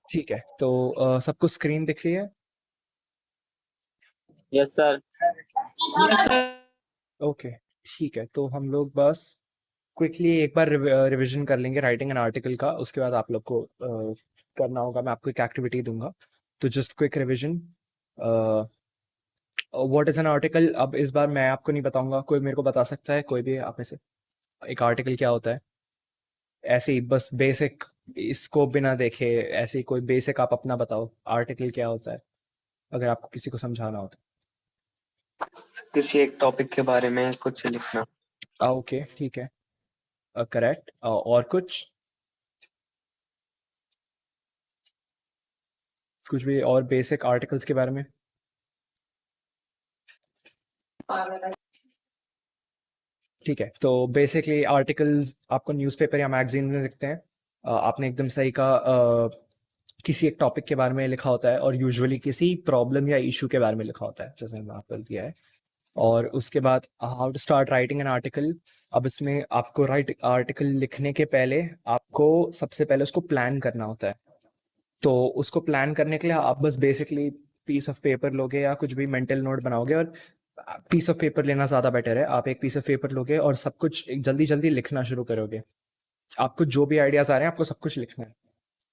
ठीक है, तो सबको स्क्रीन दिख रही है? Yes sir. Yes sir. Okay, ठीक है। तो हम लोग बस क्विकली एक बार रिवीजन कर लेंगे राइटिंग एन आर्टिकल का। उसके बाद आप लोग को करना होगा, मैं आपको एक एक्टिविटी दूंगा। तो just quick revision. What is an article? अब इस बार मैं आपको नहीं बताऊंगा, कोई मेरे को बता सकता है, कोई भी आप में से? एक आर्टिकल क्या होता है? ऐसे ही बस बेसिक, इसको बिना देखे ऐसे ही कोई बेसिक आप अपना बताओ, आर्टिकल क्या होता है, अगर आपको किसी को समझाना हो तो। किसी एक टॉपिक के बारे में कुछ लिखना। ओके, ठीक है, करेक्ट। और कुछ भी और बेसिक आर्टिकल्स के बारे में? ठीक है, तो बेसिकली आर्टिकल्स आपको न्यूज़पेपर या मैगजीन में लिखते हैं। आपने एकदम सही कहा। किसी एक टॉपिक के बारे में लिखा होता है और यूजुअली किसी प्रॉब्लम या इशू के बारे में लिखा होता है, जैसे मैंने आपको दिया है। और उसके बाद how to start writing an article. अब इसमें आपको आर्टिकल लिखने के पहले आपको सबसे पहले उसको प्लान करना होता है। तो उसको प्लान करने के लिए आप बस बेसिकली पीस ऑफ पेपर लोगे या कुछ भी मेंटल नोट बनाओगे। और पीस ऑफ पेपर लेना ज़्यादा बेटर है। आप एक पीस ऑफ पेपर लोगे और सब कुछ जल्दी जल्दी लिखना शुरू करोगे। आपको जो भी आइडियाज़ आ रहे हैं आपको सब कुछ लिखना है।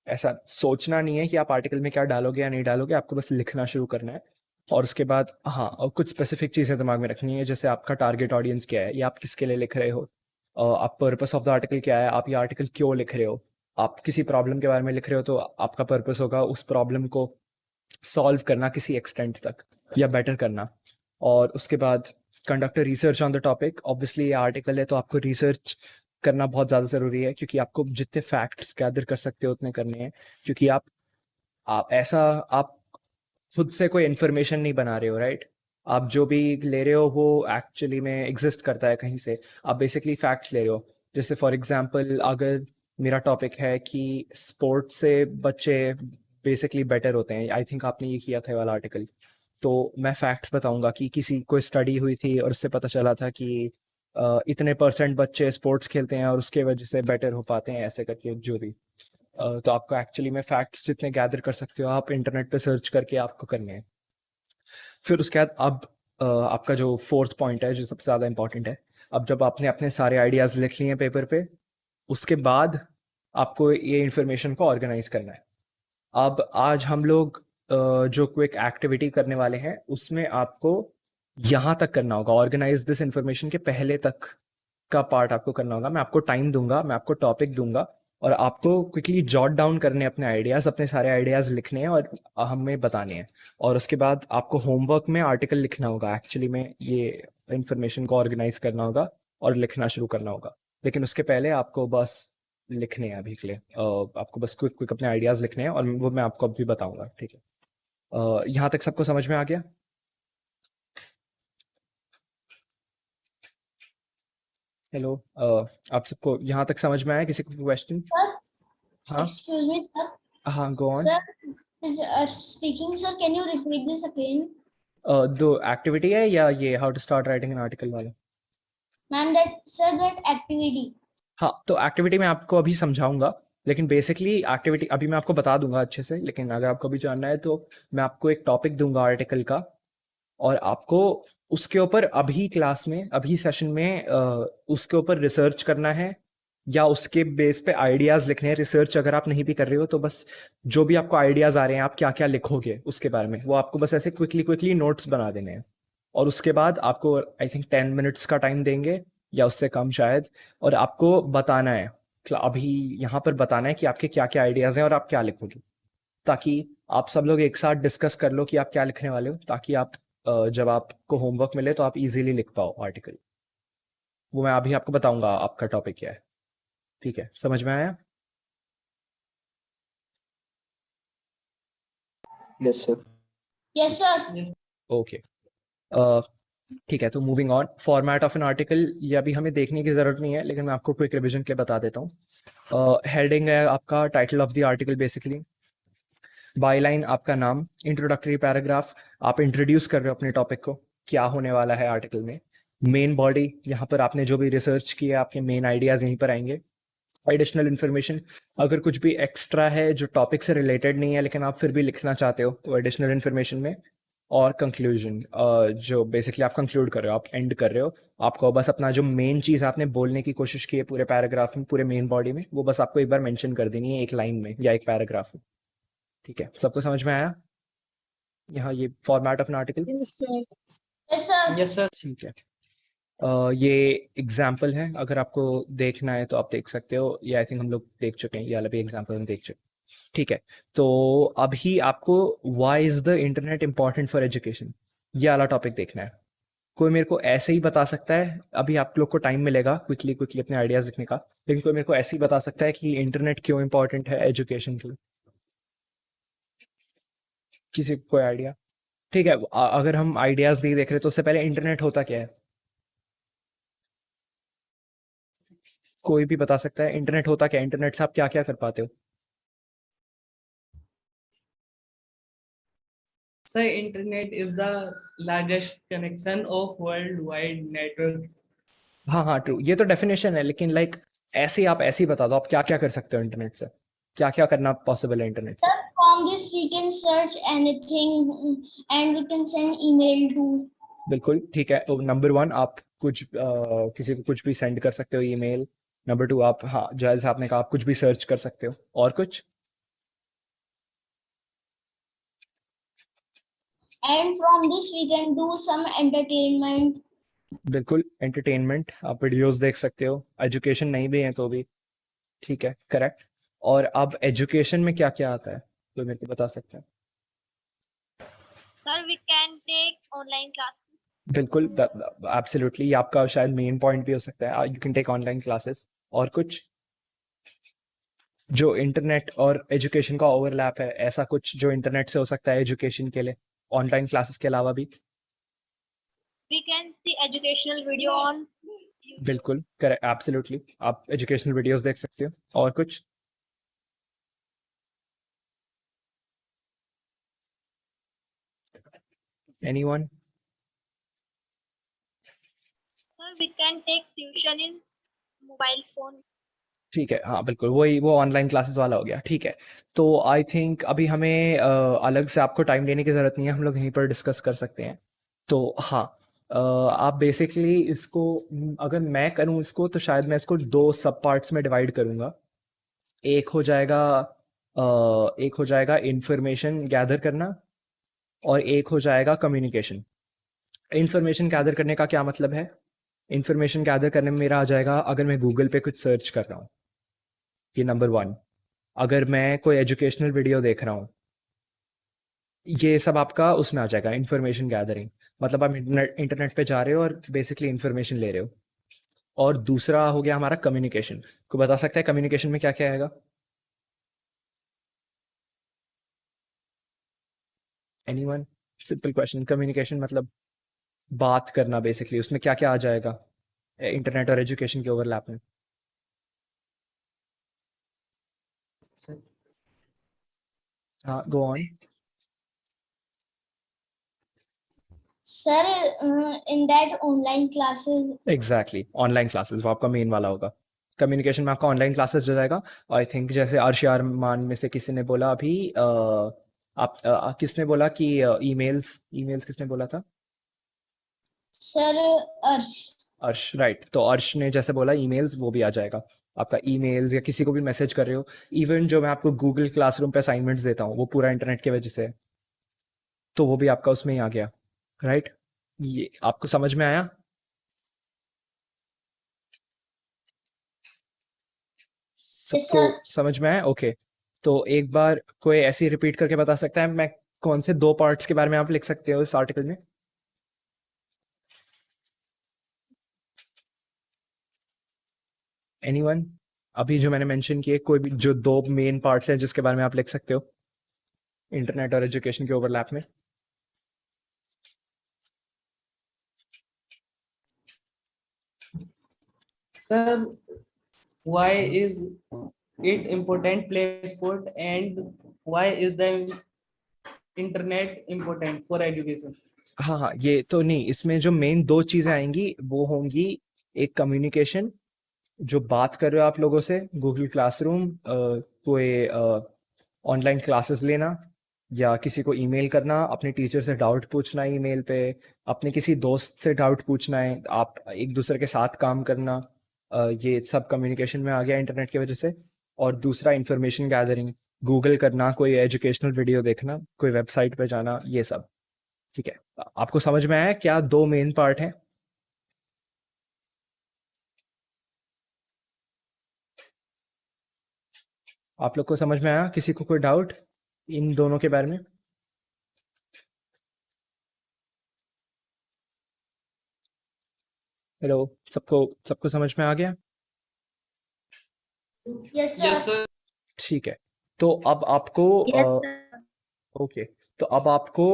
ऐसा सोचना नहीं है कि आप आर्टिकल में क्या डालोगे या नहीं डालोगे, आपको बस लिखना शुरू करना है। और उसके बाद हाँ, और कुछ स्पेसिफिक चीज़ें दिमाग में रखनी है, जैसे आपका टारगेट ऑडियंस क्या है, या आप किसके लिए लिख रहे हो, आप पर्पस ऑफ द आर्टिकल क्या है, आप ये आर्टिकल क्यों लिख रहे हो। आप किसी प्रॉब्लम के बारे में लिख रहे हो तो आपका पर्पस होगा उस प्रॉब्लम को सॉल्व करना किसी एक्सटेंट तक या बेटर करना। और उसके बाद conduct research on the topic. Obviously ये आर्टिकल है तो आपको रिसर्च करना बहुत ज़्यादा ज़रूरी है, क्योंकि आपको जितने फैक्ट्स गैदर कर सकते हो उतने करने हैं। क्योंकि आप खुद से कोई इन्फॉर्मेशन नहीं बना रहे हो, राइट? आप जो भी ले रहे हो वो एक्चुअली में एग्जिस्ट करता है कहीं से। आप बेसिकली फैक्ट्स ले रहे हो। जैसे फॉर एग्जांपल, अगर मेरा टॉपिक है कि स्पोर्ट्स से बच्चे बेसिकली बेटर होते हैं, आई थिंक आपने ये किया था ये वाला आर्टिकल। तो मैं फैक्ट्स बताऊंगा कि किसी कोई स्टडी हुई थी और उससे पता चला था कि इतने परसेंट बच्चे स्पोर्ट्स खेलते हैं और उसके वजह से बेटर हो पाते हैं, ऐसे करके जो भी। तो आपको एक्चुअली में फैक्ट्स जितने गैदर कर सकते हो आप इंटरनेट पे सर्च करके आपको करने हैं। फिर उसके बाद अब आपका जो फोर्थ पॉइंट है, जो सबसे ज़्यादा इंपॉर्टेंट है। अब जब आपने अपने सारे आइडियाज़ लिख लिए हैं पेपर पे, उसके बाद आपको ये इन्फॉर्मेशन को ऑर्गेनाइज करना है। अब आज हम लोग जो क्विक एक्टिविटी करने वाले हैं उसमें आपको यहाँ तक करना होगा, ऑर्गेनाइज दिस इन्फॉर्मेशन के पहले तक का पार्ट आपको करना होगा। मैं आपको टाइम दूंगा, मैं आपको टॉपिक दूंगा, और आपको क्विकली जॉट डाउन करने अपने आइडियाज़, अपने सारे आइडियाज़ लिखने हैं और हमें बताने हैं। और उसके बाद आपको होमवर्क में आर्टिकल लिखना होगा, एक्चुअली में ये इन्फॉर्मेशन को ऑर्गेनाइज करना होगा और लिखना शुरू करना होगा। लेकिन उसके पहले आपको बस लिखने हैं अभी के लिए। आपको बस क्विक क्विक अपने आइडियाज़ लिखने हैं और वो मैं आपको अभी बताऊंगा, ठीक है? यहाँ तक सबको समझ में आ गया? हेलो, आप सबको यहाँ तक समझ में आया? किसी को क्वेश्चन? Sir, हाँ excuse me, sir. हाँ, go on. Sir, is speaking, sir. Can you repeat this again? दो एक्टिविटी है या ये how to start writing an article वाला? Ma'am, that activity. हाँ, तो एक्टिविटी मैं आपको अभी समझाऊंगा, लेकिन बेसिकली एक्टिविटी अभी मैं आपको बता दूंगा अच्छे से। लेकिन अगर आपको भी जानना है तो मैं आपको एक टॉपिक दूंगा आर्टिकल का, और आपको उसके ऊपर अभी क्लास में, अभी सेशन में उसके ऊपर रिसर्च करना है या उसके बेस पे आइडियाज़ लिखने हैं। रिसर्च अगर आप नहीं भी कर रहे हो तो बस जो भी आपको आइडियाज़ आ रहे हैं आप क्या क्या लिखोगे उसके बारे में, वो आपको बस ऐसे क्विकली क्विकली नोट्स बना देने हैं। और उसके बाद आपको आई थिंक 10 मिनट्स का टाइम देंगे या उससे कम शायद। और आपको बताना है, अभी यहाँ पर बताना है कि आपके क्या क्या आइडियाज़ हैं और आप क्या लिखोगे, ताकि आप सब लोग एक साथ डिस्कस कर लो कि आप क्या लिखने वाले हो, ताकि आप जब आपको होमवर्क मिले तो आप इजीली लिख पाओ आर्टिकल। वो मैं अभी आपको बताऊंगा आपका टॉपिक क्या है, ठीक है? समझ में आया? Yes sir. Yes, sir. Okay, ठीक है। तो moving on, format of an article ये अभी हमें देखने की ज़रूरत नहीं है, लेकिन मैं आपको क्विक रिविजन के लिए बता देता हूँ। हेडिंग है आपका title of the article basically. Byline आपका नाम। इंट्रोडक्टरी पैराग्राफ, आप इंट्रोड्यूस कर रहे हो अपने टॉपिक को, क्या होने वाला है आर्टिकल में। मेन बॉडी, यहाँ पर आपने जो भी रिसर्च किया आपके मेन आइडियाज़ यहीं पर आएंगे। एडिशनल इन्फॉर्मेशन, अगर कुछ भी एक्स्ट्रा है जो टॉपिक से रिलेटेड नहीं है लेकिन आप फिर भी लिखना चाहते हो तो एडिशनल इन्फॉर्मेशन में। और कंक्लूजन, जो बेसिकली आप कंक्लूड कर रहे हो, आप एंड कर रहे हो, आपको बस अपना जो मेन चीज़ आपने बोलने की कोशिश की है पूरे पैराग्राफ में, पूरे मेन बॉडी में, वो बस आपको एक बार मेंशन कर देनी है एक लाइन में या एक पैराग्राफ में। ठीक है, सबको समझ में आया यहाँ ये format of an article? Yes, sir. Yes sir. ठीक है। ये एग्जाम्पल है, अगर आपको देखना है तो आप देख सकते हो, ये आई थिंक हम लोग देख चुके हैं, ये वाला भी एग्जाम्पल हम देख चुके हैं। ठीक है, तो अभी आपको why is the internet important for education, ये वाला टॉपिक देखना है। कोई मेरे को ऐसे ही बता सकता है, अभी आप लोग को टाइम मिलेगा क्विकली क्विकली अपने आइडियाज लिखने का, लेकिन कोई मेरे को ऐसे ही बता सकता है कि इंटरनेट क्यों इम्पॉर्टेंट है एजुकेशन के लिए? किसी को कोई आइडिया? ठीक है, अगर हम आइडियाज नहीं देख रहे तो उससे पहले इंटरनेट होता क्या है? कोई भी बता सकता है इंटरनेट होता क्या है? इंटरनेट से आप क्या क्या कर पाते हो? Sir internet is the largest connection of world wide network. हाँ हाँ ट्रू, ये तो डेफिनेशन है, लेकिन लाइक ऐसे ही आप ऐसे ही बता दो आप क्या क्या कर सकते हो इंटरनेट से, क्या क्या करना पॉसिबल है इंटरनेट से? Sir, from this we can search anything and we can send email to. बिल्कुल ठीक है, तो नंबर वन आप कुछ किसी को कुछ भी सेंड कर सकते हो ईमेल। नंबर टू आप, हाँ जैसे आपने कहा, आप कुछ भी सर्च कर सकते हो। और कुछ? And from this we can do some entertainment. बिल्कुल, एंटरटेनमेंट, आप वीडियोस देख सकते हो, एजुकेशन नहीं भी है तो भी। ठीक है, करेक्ट। और अब एजुकेशन में क्या क्या आता है तो मेरे को बता सकते हैं? Sir, we can take online classes. बिल्कुल, एब्सोल्युटली, आपका शायद मेन पॉइंट भी हो सकता है, you can take online classes. और कुछ जो इंटरनेट और एजुकेशन का ओवरलैप है, ऐसा कुछ जो इंटरनेट से हो सकता है एजुकेशन के लिए, ऑनलाइन क्लासेस के अलावा भी? We can see educational video on YouTube. बिल्कुल करेक्ट, एब्सोल्युटली, आप एजुकेशनल वीडियोस देख सकते हो। और कुछ? Anyone? Sir, we can take tuition in mobile phone. ठीक है, हाँ बिल्कुल, वही वो ऑनलाइन क्लासेस वाला हो गया। ठीक है, तो आई थिंक अभी हमें अलग से आपको टाइम लेने की ज़रूरत नहीं है, हम लोग यहीं पर डिस्कस कर सकते हैं। तो हाँ, आप बेसिकली इसको, अगर मैं करूँ इसको तो शायद मैं इसको दो सब पार्ट्स में डिवाइड करूँगा। एक हो जाएगा इंफॉर्मेशन गैदर करना, और एक हो जाएगा कम्युनिकेशन। इंफॉर्मेशन गैदर करने का क्या मतलब है? इंफॉर्मेशन गैदर करने में मेरा आ जाएगा, अगर मैं गूगल पे कुछ सर्च कर रहा हूँ, ये नंबर वन। अगर मैं कोई एजुकेशनल वीडियो देख रहा हूँ, ये सब आपका उसमें आ जाएगा इंफॉर्मेशन गैदरिंग। मतलब आप इंटरनेट पे जा रहे हो और बेसिकली इंफॉर्मेशन ले रहे हो। और दूसरा हो गया हमारा कम्युनिकेशन। को बता सकता है कम्युनिकेशन में क्या क्या आएगा? एनीवन? सिंपल क्वेश्चन, कम्युनिकेशन मतलब बात करना, बेसिकली उसमें क्या क्या आ जाएगा इंटरनेट और एजुकेशन के ओवरलैप में? हाँ, go on. Sir, in that online classes. Exactly, online classes वो आपका मेन वाला होगा। कम्युनिकेशन में आपका ऑनलाइन क्लासेस हो जाएगा। आई थिंक जैसे अर्श अरमान में से किसी ने बोला अभी, किसने बोला कि ईमेल्स, ईमेल्स किसने बोला था? Sir, Arsh. अर्श, राइट। तो अर्श ने जैसे बोला ईमेल्स, वो भी आ जाएगा आपका। ईमेल्स या किसी को भी मैसेज कर रहे हो, इवन जो मैं आपको गूगल क्लासरूम पे असाइनमेंट्स देता हूँ वो पूरा इंटरनेट की वजह से है, तो वो भी आपका उसमें ही आ गया, राइट? ये आपको समझ में आया? सबको sir. समझ में आया? ओके, तो एक बार कोई ऐसे रिपीट करके बता सकता है मैं कौन से दो पार्ट्स के बारे में आप लिख सकते हो इस आर्टिकल में? एनीवन? अभी जो मैंने मेंशन किए, कोई भी जो दो मेन पार्ट्स हैं जिसके बारे में आप लिख सकते हो इंटरनेट और एजुकेशन के ओवरलैप में? Sir why is it important play sport and why is the internet important for education? हाँ हाँ, ये तो नहीं, इसमें जो मेन दो चीजें आएंगी वो होंगी, एक कम्युनिकेशन जो बात कर रहे हो आप लोगों से गूगल क्लासरूम, कोई ऑनलाइन क्लासेस लेना, या किसी को ईमेल करना, अपने टीचर से डाउट पूछना ईमेल पे, अपने किसी दोस्त से डाउट पूछना है, आप एक दूसरे के साथ काम करना, ये सब कम्युनिकेशन में आ गया इंटरनेट की वजह से। और दूसरा इंफॉर्मेशन गैदरिंग, गूगल करना, कोई एजुकेशनल वीडियो देखना, कोई वेबसाइट पे जाना, ये सब। ठीक है, आपको समझ में आया क्या दो मेन पार्ट हैं? आप लोग को समझ में आया? किसी को कोई डाउट इन दोनों के बारे में? हेलो, सबको सबको समझ में आ गया? Yes, Yes, sir. sir. ठीक है, तो अब आपको Yes, ओके, तो अब आपको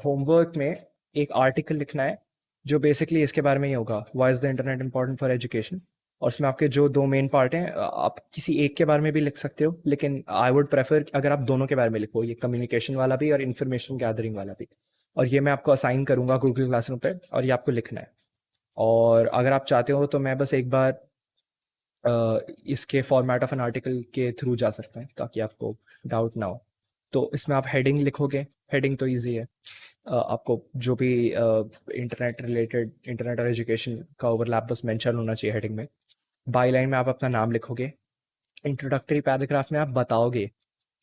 होमवर्क में एक आर्टिकल लिखना है जो बेसिकली इसके बारे में ही होगा, why is the internet important for education. और उसमें आपके जो दो मेन पार्ट हैं, आप किसी एक के बारे में भी लिख सकते हो, लेकिन आई वुड प्रेफर अगर आप दोनों के बारे में लिखो, ये कम्युनिकेशन वाला भी और इन्फॉर्मेशन गैदरिंग वाला भी। और ये मैं आपको असाइन करूंगा गूगल क्लासरूम पे, और ये आपको लिखना है। और अगर आप चाहते हो तो मैं बस एक बार इसके फॉर्मेट ऑफ एन आर्टिकल के थ्रू जा सकता है ताकि आपको डाउट ना हो। तो इसमें आप हेडिंग लिखोगे, हेडिंग तो इजी है। आपको जो भी इंटरनेट रिलेटेड, इंटरनेट और एजुकेशन का ओवरलैप बस मेंशन होना चाहिए हेडिंग में। बाई लाइन में आप अपना नाम लिखोगे। इंट्रोडक्टरी पैराग्राफ में आप बताओगे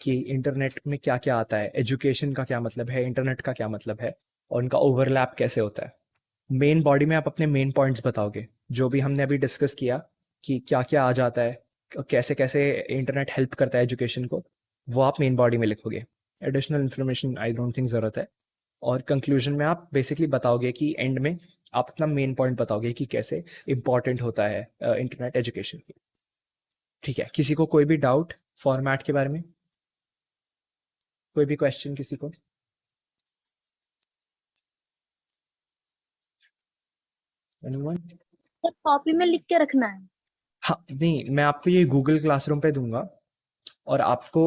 कि इंटरनेट में क्या क्या आता है, एजुकेशन का क्या मतलब है, इंटरनेट का क्या मतलब है, और उनका ओवरलैप कैसे होता है। मेन बॉडी में आप अपने मेन पॉइंट्स बताओगे, जो भी हमने अभी डिस्कस किया कि क्या क्या आ जाता है, कैसे कैसे इंटरनेट हेल्प करता है एजुकेशन को, वो आप मेन बॉडी में लिखोगे। Additional information I don't think ज़रूरत है। और कंक्लूजन में आप बेसिकली बताओगे कि एंड में आप अपना मेन पॉइंट बताओगे कि कैसे इंपॉर्टेंट होता है इंटरनेट एजुकेशन की। ठीक है, किसी को कोई भी डाउट फॉर्मेट के बारे में? कोई भी क्वेश्चन किसी को? Anyone? तो कॉपी में लिख के रखना है। हाँ, नहीं, मैं आपको ये गूगल क्लासरूम पे दूंगा और आपको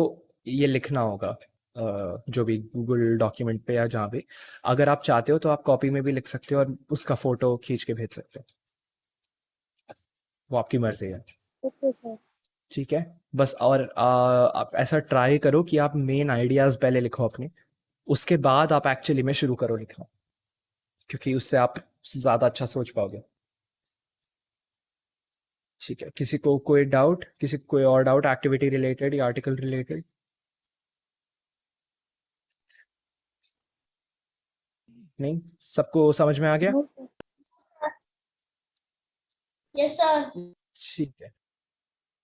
ये लिखना होगा, जो भी गूगल डॉक्यूमेंट पे या जहाँ भी। अगर आप चाहते हो तो आप कॉपी में भी लिख सकते हो और उसका फोटो खींच के भेज सकते हो, वो आपकी मर्जी है। Okay sir. ठीक है, बस। और आप ऐसा ट्राई करो कि आप मेन आइडियाज पहले लिखो अपने, उसके बाद आप एक्चुअली में शुरू करो लिखना, क्योंकि उससे आप ज़्यादा अच्छा सोच पाओगे। ठीक है, किसी को कोई डाउट, किसी को कोई और डाउट एक्टिविटी रिलेटेड या आर्टिकल रिलेटेड? नहीं, सबको समझ में आ गया? Yes, sir. ठीक है,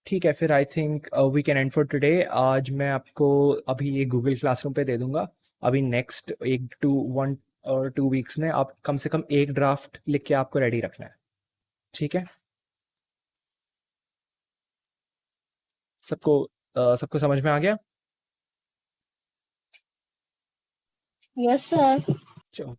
ठीक है, फिर I think we can end for today. आज मैं आपको अभी ये गूगल क्लासरूम पे दे दूंगा। अभी नेक्स्ट 1 और 2 वीक्स में आप कम से कम एक ड्राफ्ट लिख के आपको रेडी रखना है। ठीक है, सबको समझ में आ गया? Yes sir. चलो,